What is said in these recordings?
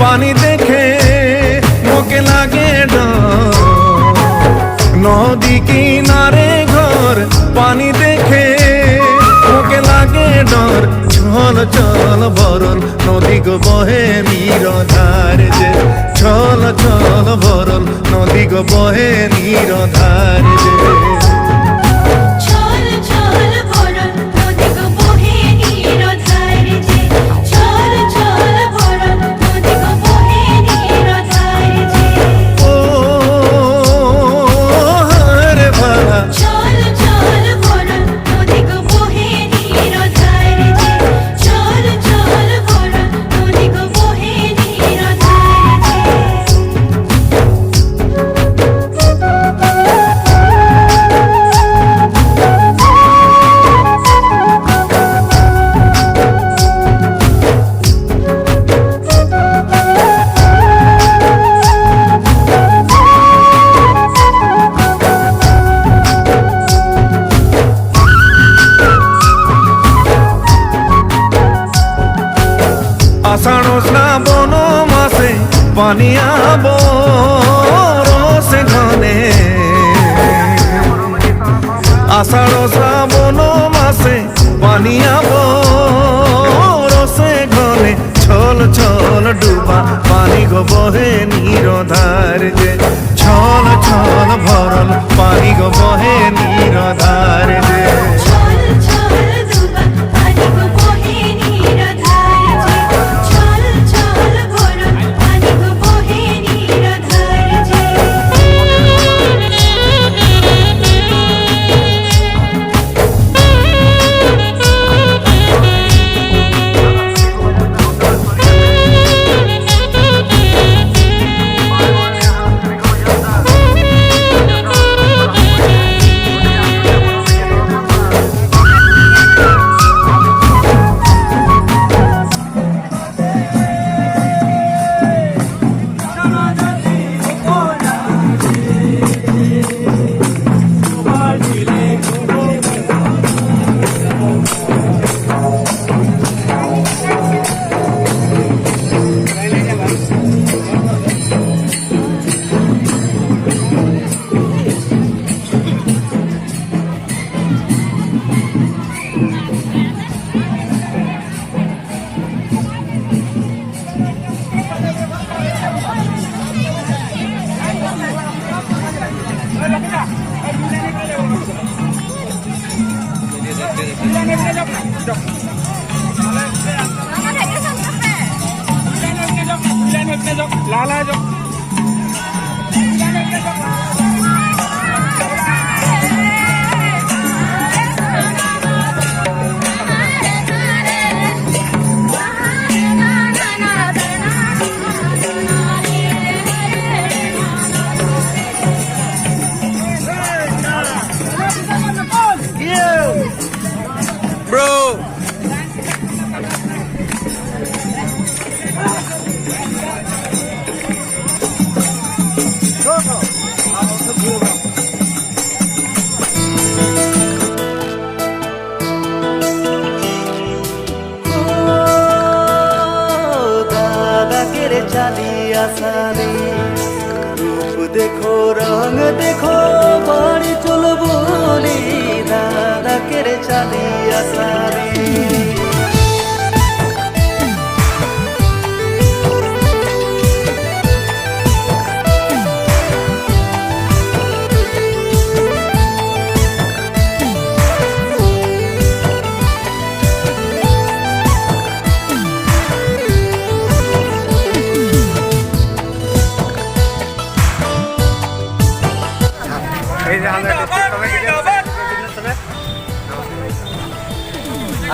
পানি দেখে মোকে লাগে ডর। নদী কিনারে ঘর পানি দেখে মোকে লাগে ডর। চল চল বরল নদী গো বহে নিরধার যে, চল চল বরল নদী গো বহে নিরধার যে। আষাঢ় শ্রাবণ মাসে পানি আবো রসে ঘনে। আষাঢ় শ্রাবণ মাসে পানি আবো রসে ঘনে। ছল ছল ডুবা পানি গো বহে নিরধার যে, ছল ছল ভরল পানি গো বহে নিরধার যে। रूप देखो रंग देखो बाड़ी चल बोली दादा केरे चालिया सारी।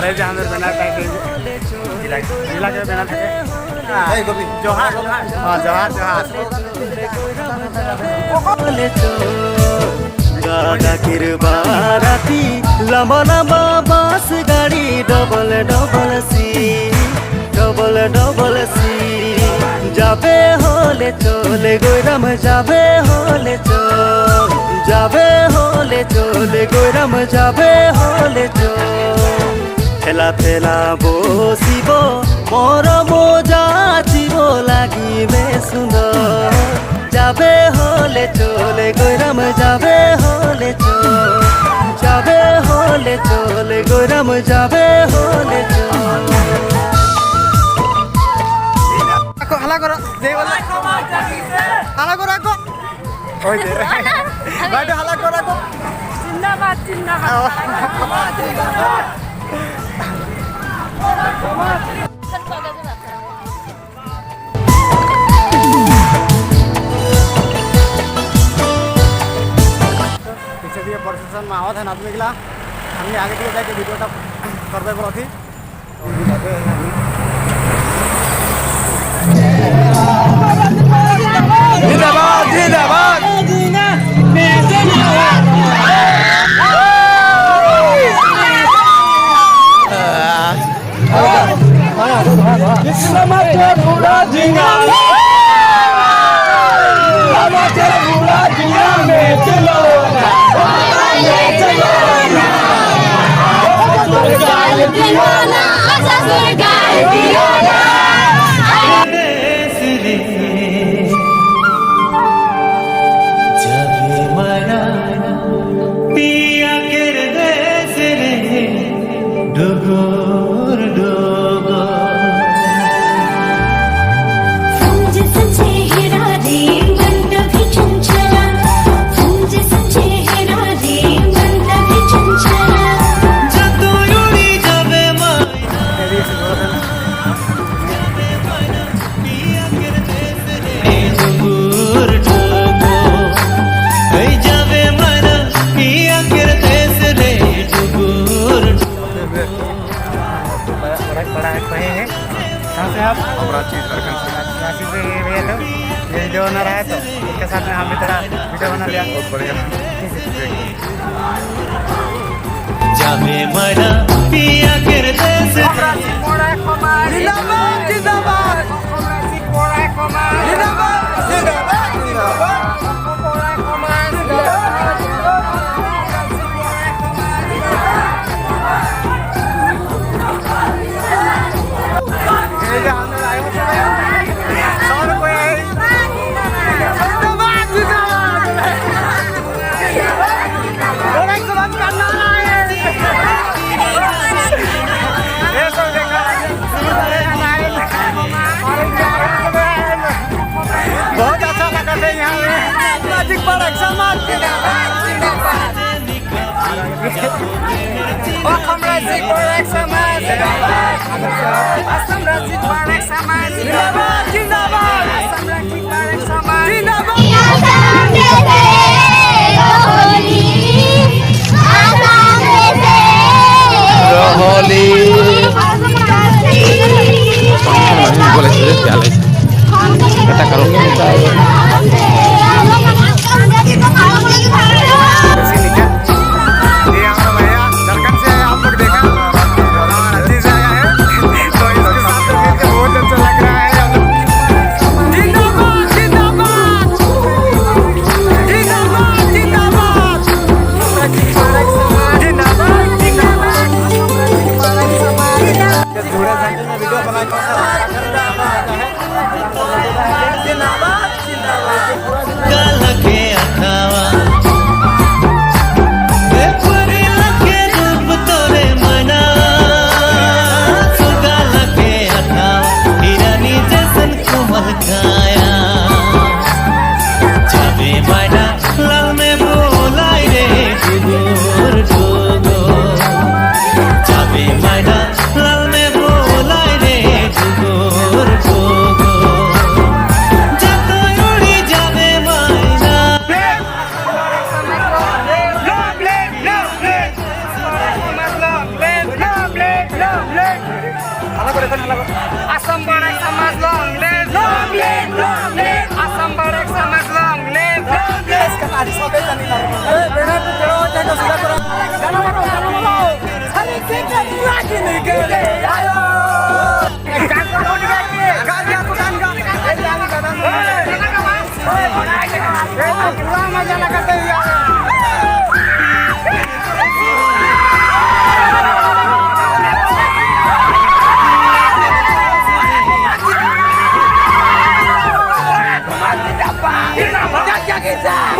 अरे जहाँ बैनर जिला के बैनर थे जोहार हाँ जोहार जोहार गाड़ा किरबाराती लम्बा लम्बा बास गाड़ी डबल डबल सी যাবে হলে চলে গৈরাম যাবে হলে চলে গৈরাম যাবে হলে ঠেলা ঠেলা বসিব মর মজা চিব গৈরাম যাবে হলে চল হালা করো যে বলে হালা করো আকো ওই যে বাইরে হালা করো আকো জিন্দাবাদ জিন্দাবাদ पीछे दिए प्रशासन में आवत है आदमी गिला हमने आगे दिए जाके वीडियो करते बोला थी जिंदाबाद जिंदाबाद कहाँ से आप? कराची झारखंड से। कराची से ये भैया तो ये वीडियो बना रहा है तो उसके साथ में हम भी तेरा वीडियो बना लिया बहुत बढ़िया যাবে মারা পিয়া কের দেশ जिंदाबाद जिंदाबाद जिंदाबाद जिंदाबाद बहुत अच्छा लगा था यहाँ में सामाजिक बड़ा समाज सामाजिक बड़ा समाज सामाजिक बड़ा समाज जिंदाबाद जिंदाबाद सामाजिक बड़ा समाज जिंदाबाद ये हमारा भैया झारखंड से है आप लोग देखा रांची से आया है तो इसके साथ मिलकर बहुत अच्छा लग रहा है जिंदाबाद जिंदाबाद जिंदाबाद जिंदाबाद जिंदाबाद जिंदाबाद जुड़े घंटे में वीडियो बना जिंदाबाद जिंदाबाद लगे अखावा पूरी लगे रूप तोरे मना सुगा लगे अखावा हिरानी जैसन कोमल काया जाबे माना लाल में बोलाई रे डुगुर डुगो जाबे माना लाल में बोलाई रे डुगुर डुगो जातो उड़ी जाबे मायना Asam Barak Samaj long live, long live, long live. Asam Barak Samaj long live, long live. Sekali sampai tadi lagi. Benar tu kalau jaga sudah kurang. Jangan malu. Hari kita lagi nih gede. Ayo. Jangan kau lagi. Kali aku kan kau. Jangan kau. Kurang majalah kata ya.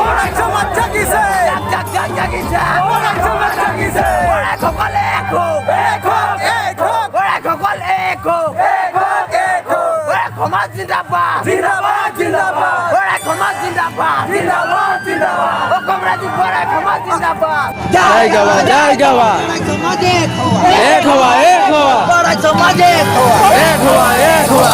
Orang cuma jagi se, orang cuma jagi se, orang cuma jagi se, orang kau समाज जिंदाबाद जिंदाबाद जिंदाबाद बड़ा समाज जिंदाबाद जिंदाबाद जिंदाबाद ओ कमराजी बड़ा समाज जिंदाबाद जय गवा जय गवा समाज एक हुआ बड़ा समाज एक हुआ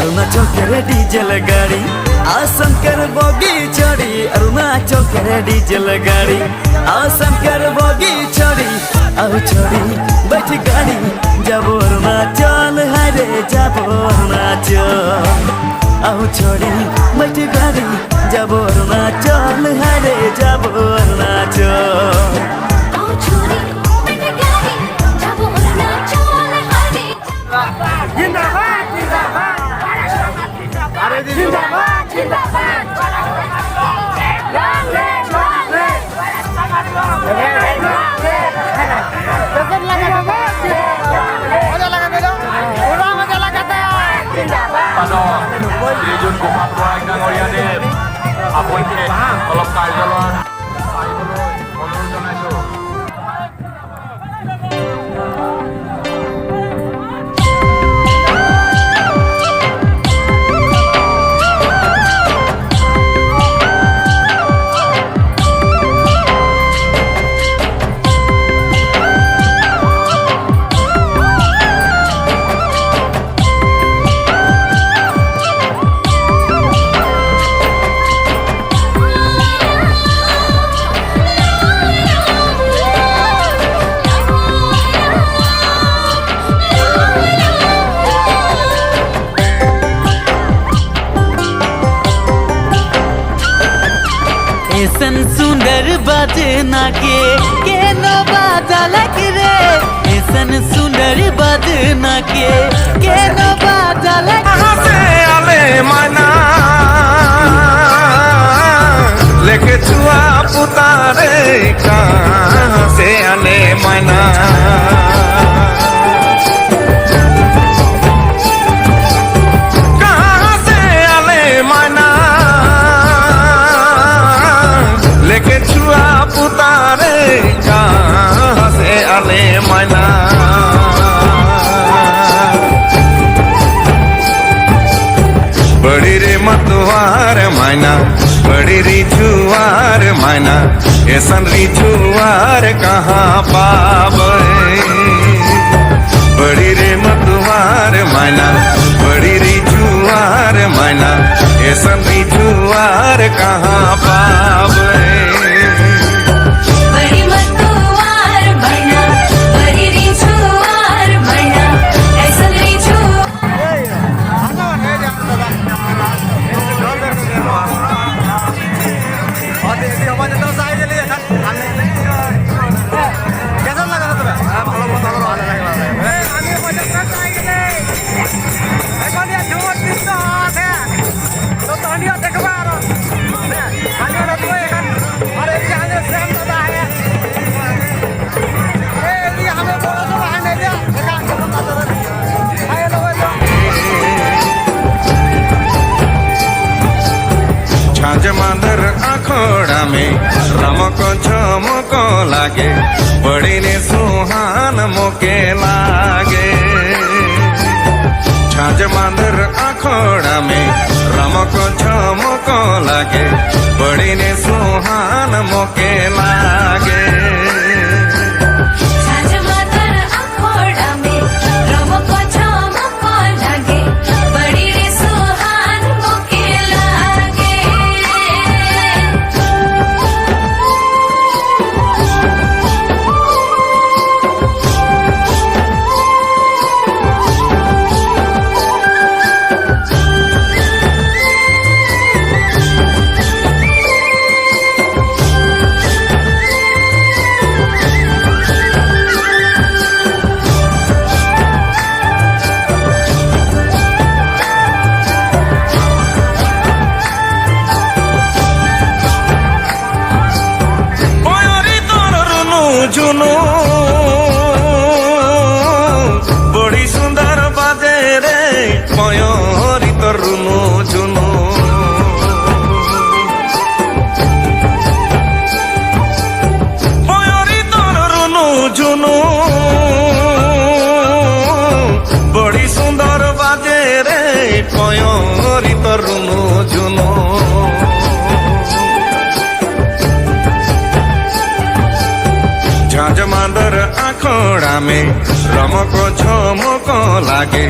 अरुणाचल के डीजल गाड़ी आसम कर बोगी चढ़ी अरुणाचल के डीजल गाड़ी आसम कर बोगी चढ़ी अब छोड़ी बैठ गाड़ी जब अरुणाचल हरे जब अरुणाचल अब छोड़ी बैठ गाड़ी जब अरुणाचल हरे जब अरुणाचल जिंदाबाद जिंदाबाद अरे जिंदाबाद जिंदाबाद Yun kumaproyek ng Orianin. Apoy ke, tolong kajalon. Ayo dulu, mundur sana itu. ऐसन सुंदर बजना के नो बादलक रे ऐसन सुंदर बजना के नो बादलक कहाँ से आले माना लेके छुआ पुतारे कहाँ से आले माना कहाँ से आले माना लेके छुआ पुतारे कहाँ से आले माना बड़ी रे मतवार मायना बड़ी रिझुआर मायना ऐसन रिझुआर कहाँ पावे बड़ी रे मतवार मायना बड़ी रिझुआर मायना ऐसन रिझुआर कहाँ पावे बड़ी मतवार बना बड़ी रिझुआर बना ऐसन रिझुआर कैसा लगा था तुम्हें? झांझ मांदर आखोड़ा में रमक झमक लागे बड़ी ने सुहान मोके लागे झांझ मांदर आखोड़ा में रमक झमक लागे बड़ी ने सुहान मोके लागे साँझ मातर अखोड़ा में रमको झमको लागे बड़ी रे सुहान मोके लागे ঝুনু বড়ি সুন্দর বাজে রে ময়ূরী তোর রুনু ঝুনু ময়ূরী তোর রুনু ঝুনু বড়ি সুন্দর বাজে রে ময়ূরী তোর রুনু ঝুনু ঝাঁঝ মাদর আখড়া মে রমক ঝমক লাগে